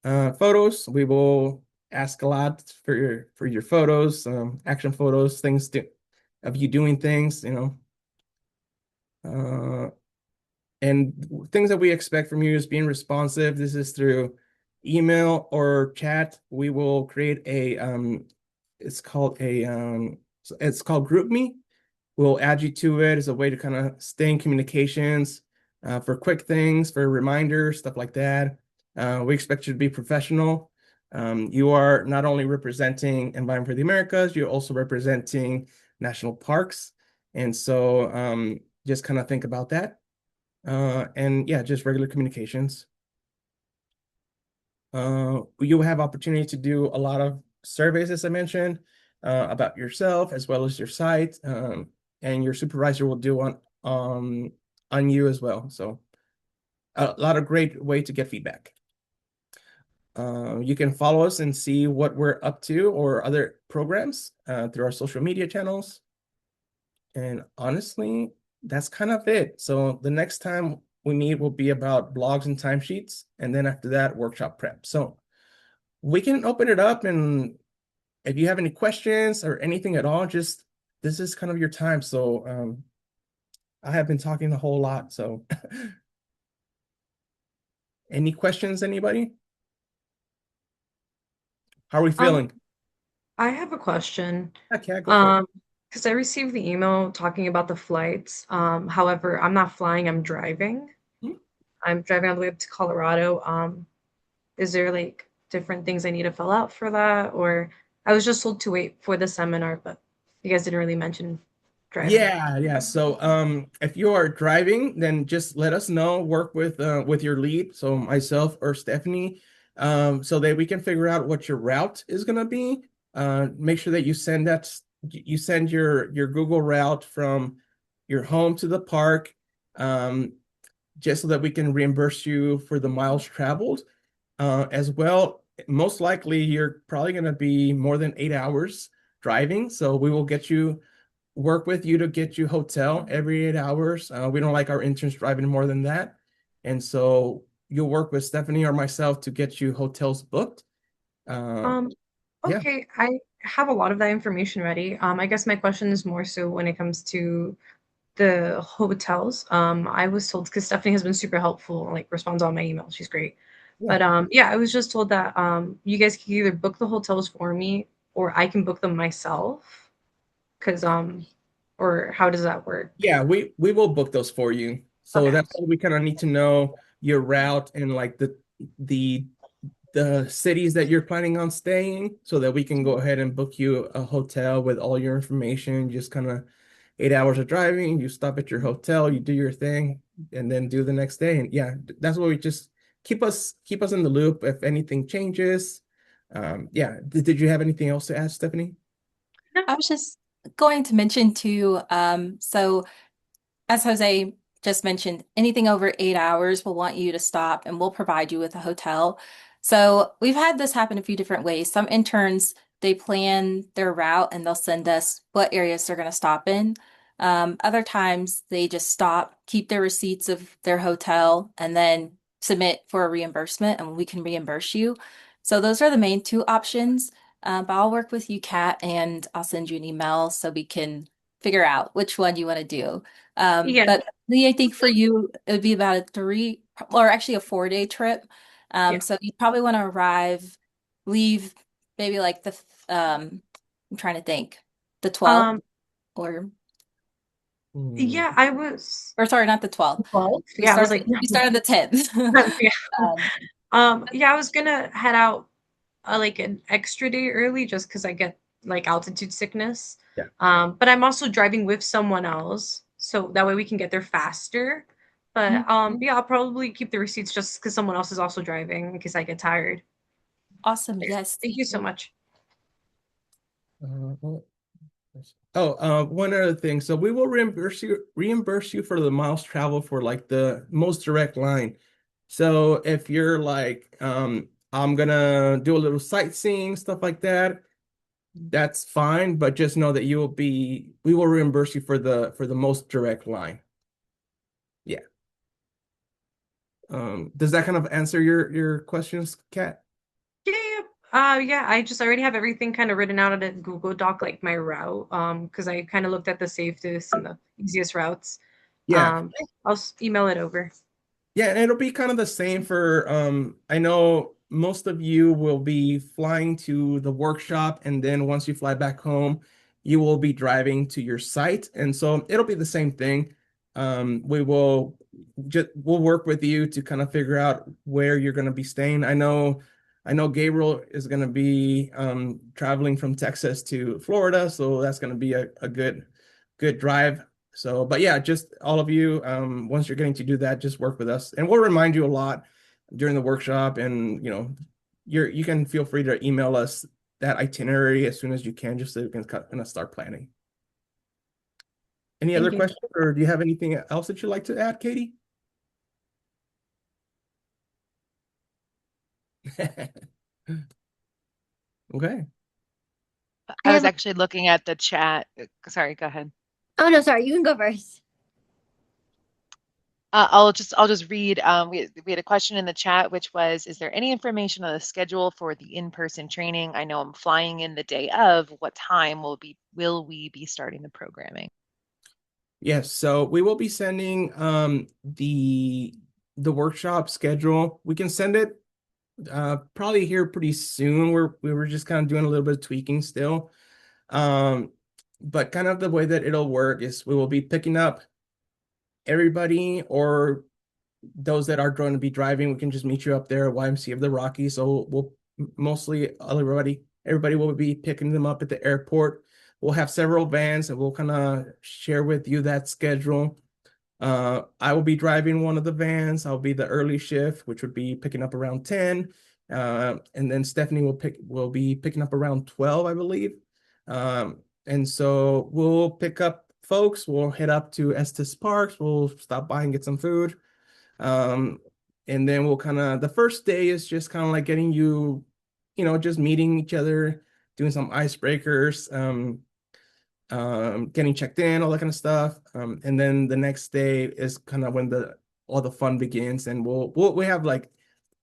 Photos, we will ask a lot for your photos, action photos, things of you doing things, and things that we expect from you is being responsive. This is through email or chat. We will create a it's called GroupMe. We'll add you to it as a way to kind of stay in communications for quick things, for reminders, stuff like that. We expect you to be professional. You are not only representing Environment for the Americas, you're also representing national parks. And so just kind of think about that. And yeah, just regular communications. You will have opportunity to do a lot of surveys, as I mentioned, about yourself as well as your site, and your supervisor will do on you as well. So a lot of great way to get feedback. You can follow us and see what we're up to or other programs through our social media channels. And honestly, that's kind of it. So the next time we meet will be about blogs and timesheets, and then after that, workshop prep. So we can open it up, and if you have any questions or anything at all, just this is kind of your time. So I have been talking a whole lot. So any questions, anybody? How are we feeling? I have a question. Okay, go for it. Because I received the email talking about the flights. However, I'm not flying, I'm driving. I'm driving all the way up to Colorado. Is there like different things I need to fill out for that? Or I was just told to wait for the seminar, but you guys didn't really mention driving. Yeah. So if you are driving, then just let us know, work with your lead, so myself or Stephanie, so that we can figure out what your route is gonna be. Make sure that you send your Google route from your home to the park, just so that we can reimburse you for the miles traveled. As well, most likely you're probably gonna be more than 8 hours driving, so we will work with you to get you hotel every 8 hours. We don't like our interns driving more than that. And so you'll work with Stephanie or myself to get you hotels booked. Yeah. Okay, I have a lot of that information ready. I guess my question is more so when it comes to the hotels. I was told because Stephanie has been super helpful, like responds on my email. She's great. Yeah. But yeah, I was just told that you guys can either book the hotels for me or I can book them myself. Because or how does that work? Yeah, we will book those for you. So Okay. that's why we kind of need to know your route and like the the cities that you're planning on staying, so that we can go ahead and book you a hotel with all your information. Just kind of 8 hours of driving, you stop at your hotel, you do your thing, and then do the next day. And yeah, that's what we just keep us in the loop if anything changes. Yeah. Did you have anything else to ask, Stephanie? I was just going to mention too, so as Jose just mentioned, anything over 8 hours, we'll want you to stop and we'll provide you with a hotel. So we've had this happen a few different ways. Some interns, they plan their route and they'll send us what areas they're going to stop in. Other times they just stop, keep their receipts of their hotel, and then submit for a reimbursement and we can reimburse you. So those are the main two options. But I'll work with you, Kat, and I'll send you an email so we can figure out which one you want to do. Yeah. But Lee, I think for you, it would be about a 3 or actually a 4-day trip. Yeah. So you probably want to leave maybe like I'm trying to think, the 12th or, Yeah, I was or sorry, not the 12th. 12. We Yeah, I was start, like, we start on the 10th. yeah. Um, Yeah, I was gonna head out like an extra day early just because I get like altitude sickness. Yeah. But I'm also driving with someone else, so that way we can get there faster. But yeah, I'll probably keep the receipts just because someone else is also driving in case I get tired. Awesome. Yes. Thank you so much. One other thing. So we will reimburse you for the miles traveled for like the most direct line. So if you're like, I'm gonna do a little sightseeing, stuff like that, that's fine, but just know that we will reimburse you for the most direct line. Yeah. Does that kind of answer your questions, Kat? Yeah, I just already have everything kind of written out on a Google Doc, like my route. Because I kind of looked at the safest and the easiest routes. Yeah. I'll email it over. Yeah, and it'll be kind of the same for I know most of you will be flying to the workshop, and then once you fly back home, you will be driving to your site. And so it'll be the same thing. We'll work with you to kind of figure out where you're going to be staying. I know Gabriel is going to be traveling from Texas to Florida, so that's going to be a good drive. So, but yeah, just all of you, once you're getting to do that, just work with us, and we'll remind you a lot during the workshop, and you can feel free to email us that itinerary as soon as you can, just so we can kind of start planning. Any other Thank you. questions, or do you have anything else that you'd like to add, Katie? Okay. I was actually looking at the chat. Sorry, go ahead. Oh no, sorry, you can go first. I'll just read. We had a question in the chat, which was, is there any information on the schedule for the in-person training? I know I'm flying in the day of. What time will we be starting the programming? Yes, so we will be sending the workshop schedule. We can send it probably here pretty soon. We were just kind of doing a little bit of tweaking still. But kind of the way that it'll work is we will be picking up everybody, or those that are going to be driving. We can just meet you up there at YMCA of the Rockies. So we'll mostly everybody will be picking them up at the airport. We'll have several vans, and we'll kind of share with you that schedule. I will be driving one of the vans. I'll be the early shift, which would be picking up around 10. And then Stephanie will be picking up around 12, I believe. And so we'll pick up folks. We'll head up to Estes Parks. We'll stop by and get some food. And then we'll the first day is just kind of like getting you, just meeting each other, doing some icebreakers, getting checked in, all that kind of stuff. And then the next day is kind of when all the fun begins, and we have like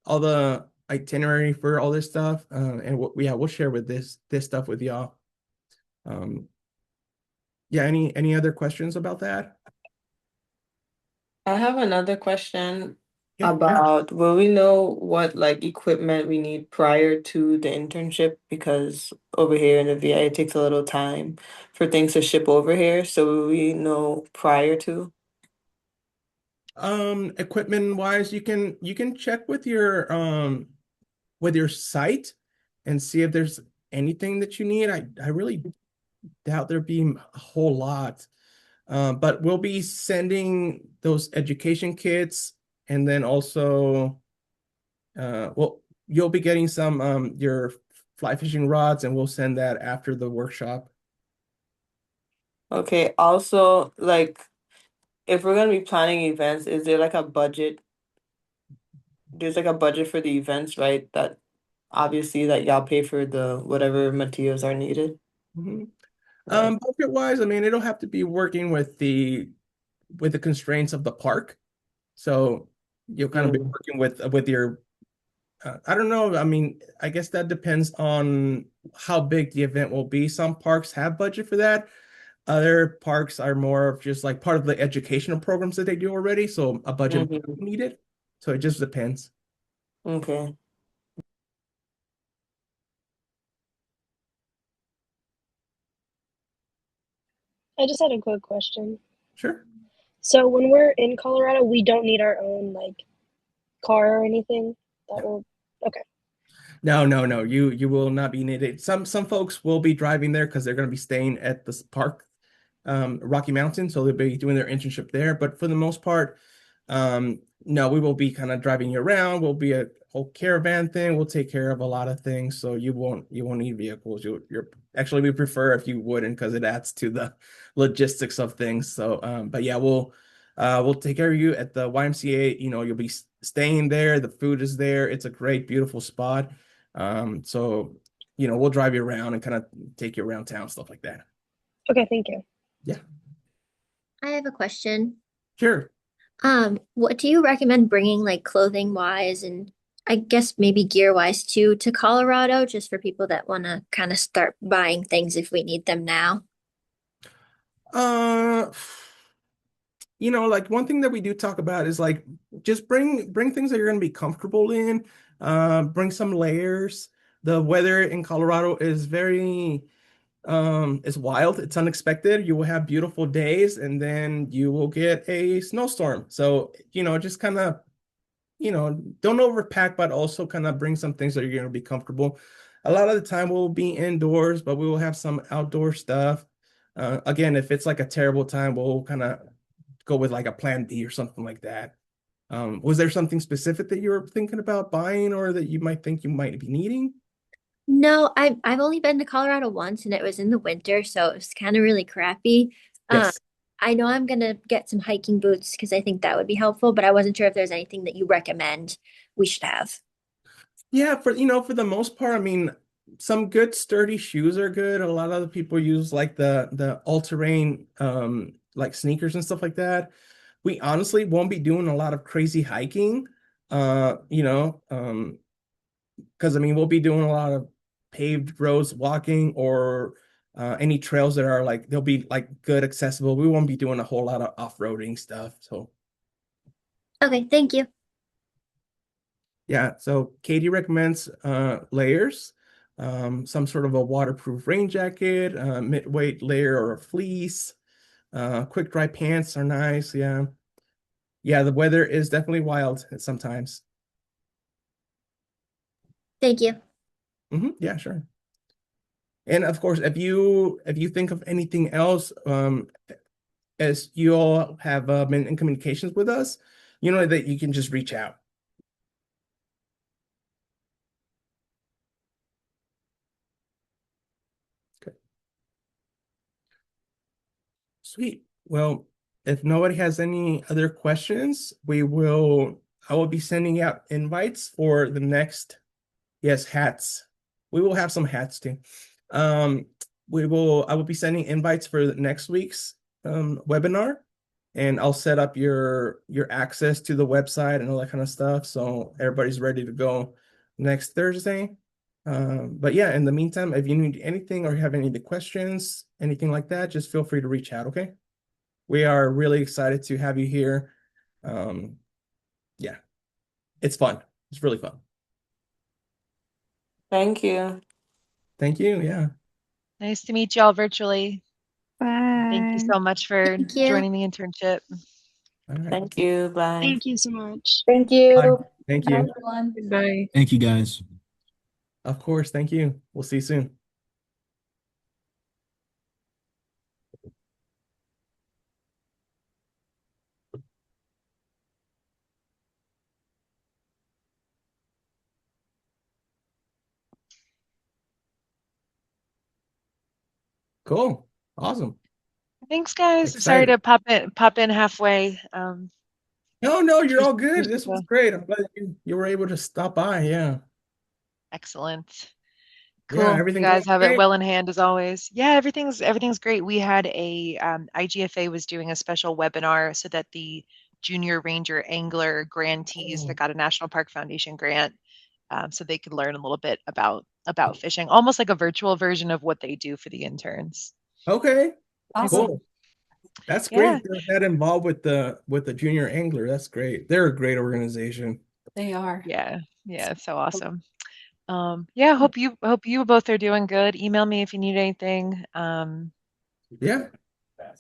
all the itinerary for all this stuff. And we'll share with this stuff with y'all. Yeah, any other questions about that? I have another question Yeah. about, will we know what like equipment we need prior to the internship? Because over here in the VA, it takes a little time for things to ship over here. So will we know prior to? Equipment wise, you can check with your site and see if there's anything that you need. I really doubt there being a whole lot. But we'll be sending those education kits, and then also you'll be getting some your fly fishing rods, and we'll send that after the workshop. Okay, also, like, if we're gonna be planning events, is there like a budget? There's like a budget for the events, right? That obviously that y'all pay for the whatever materials are needed. Mhm. Right. Budget wise, I mean, it'll have to be working with the constraints of the park. So you'll kind of be working with your I don't know. I mean, I guess that depends on how big the event will be. Some parks have budget for that. Other parks are more of just like part of the educational programs that they do already. So a budget is needed. So it just depends. Okay. I just had a quick question. Sure. So when we're in Colorado, we don't need our own like car or anything. That will okay. No. You will not be needed. Some folks will be driving there because they're going to be staying at this park, Rocky Mountain, so they'll be doing their internship there. But for the most part, no, we will be kind of driving you around. We'll be a whole caravan thing. We'll take care of a lot of things, so you won't need vehicles. You're actually, we prefer if you wouldn't, because it adds to the logistics of things. So, but yeah, we'll take care of you at the YMCA. You'll be staying there. The food is there. It's a great, beautiful spot. So we'll drive you around and kind of take you around town, stuff like that. Okay, thank you. Yeah. I have a question. Sure. What do you recommend bringing like clothing wise and I guess maybe gear wise too to Colorado, just for people that want to kind of start buying things if we need them now? Uh, like one thing that we do talk about is like just bring things that you're going to be comfortable in. Bring some layers. The weather in Colorado is very it's wild. It's unexpected. You will have beautiful days, and then you will get a snowstorm. So, just kind of, don't overpack, but also kind of bring some things that you're going to be comfortable. A lot of the time we'll be indoors, but we will have some outdoor stuff. Again, if it's like a terrible time, we'll kind of go with like a plan D or something like that. Was there something specific that you were thinking about buying or that you might think you might be needing? No, I've only been to Colorado once and it was in the winter, so it was kind of really crappy. Yes. I know I'm gonna get some hiking boots because I think that would be helpful, but I wasn't sure if there's anything that you recommend we should have. Yeah, for the most part, I mean, some good sturdy shoes are good. A lot of the people use like the all-terrain like sneakers and stuff like that. We honestly won't be doing a lot of crazy hiking. Because I mean, we'll be doing a lot of paved roads walking or any trails that are like they'll be like good accessible. We won't be doing a whole lot of off-roading stuff. So Okay, thank you. yeah, so Katie recommends layers, some sort of a waterproof rain jacket, mid-weight layer or a fleece. Quick dry pants are nice. Yeah. Yeah, the weather is definitely wild sometimes. Thank you. Yeah, sure. And of course, if you think of anything else, as you all have been in communications with us, you know that you can just reach out. Okay. Sweet. Well, if nobody has any other questions, I will be sending out invites for the next, yes, hats. We will have some hats too. Um, I will be sending invites for the next week's webinar, and I'll set up your access to the website and all that kind of stuff. So everybody's ready to go next Thursday. But yeah, in the meantime, if you need anything or have any of the questions, anything like that, just feel free to reach out, okay? We are really excited to have you here. Um, yeah, it's fun. It's really fun. Thank you. Thank you. Yeah. Nice to meet y'all virtually. Thank you Bye. so much for Thank you. joining the internship. All right. Thank you. Bye. Thank you so much. Thank Bye. you. Thank Bye, you. everyone. Goodbye. Thank you guys. Of course. Thank you. We'll see you soon. Cool. Awesome. Thanks, guys. Sorry Excited. to pop in halfway. No, you're all Here's good. This was the great. I'm glad you were able to stop by. Yeah. excellent. Yeah. Cool. You Everything going guys have it great? well in hand as always. Yeah, everything's great. We had a IGFA was doing a special webinar so that the junior ranger angler grantees that Oh, got a National Park Foundation grant, so they could learn a little bit about fishing, almost like a virtual version of what they do for the interns. okay. Awesome. Cool. That's Yeah, great. They're that involved with the junior angler. That's great. They're a great organization. They are. yeah, it's so awesome. Yeah, hope you both are doing good. Email me if you need anything. Yeah.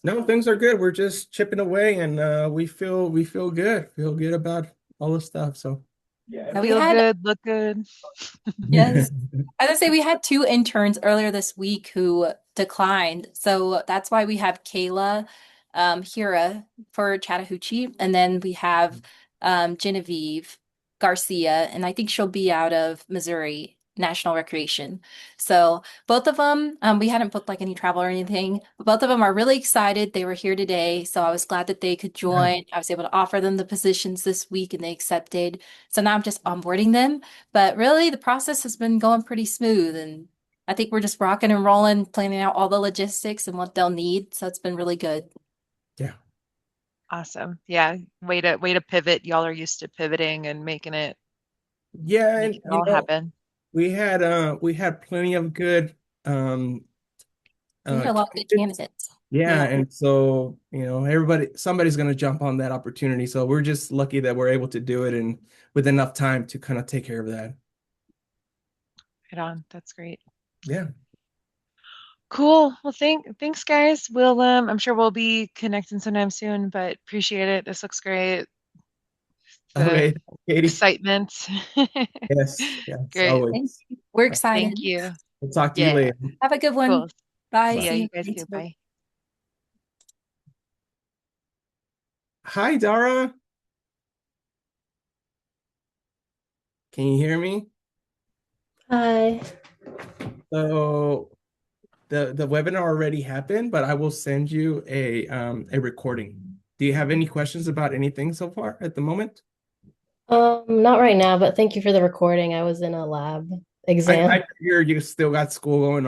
No, things are good. We're just chipping away and we feel good. Feel good about all this stuff. So Now we Feel had good, look good. Yes. I was gonna say we had two interns earlier this week who declined. So that's why we have Kayla Hira for Chattahoochee. And then we have Genevieve Garcia, and I think she'll be out of Missouri National Recreation. So both of them, we hadn't booked like any travel or anything, but both of them are really excited. They were here today. So I was glad that they could yeah. join. I was able to offer them the positions this week and they accepted. So now I'm just onboarding them. But really, the process has been going pretty smooth, and I think we're just rocking and rolling, planning out all the logistics and what they'll need. So it's been really good. Yeah. Awesome. Yeah, way to pivot. Y'all are used to pivoting and Yeah, and making it all happen. we had plenty of good We had a lot of good candidates. candidates. Yeah, Yeah. and so, somebody's gonna jump on that opportunity. So we're just lucky that we're able to do it and with enough time to kind of take care of that. Right on. That's great. Yeah. Cool. Well, thanks, guys. I'm sure we'll be connecting sometime soon, but appreciate it. This looks great. The Okay, Katie. excitement. Yes, yes, Great. Thank always. you. We're Yeah. excited. Thank you. We'll talk to you Yeah. later. Have a good one. Cool. Bye. See Bye. ya. See You you guys too. later. Bye. Hi, Dara. Can you hear me? Hi. So the webinar already happened, but I will send you a recording. Do you have any questions about anything so far at the moment? Not right now, but thank you for the recording. I was in a lab exam. I hear you still got school going on.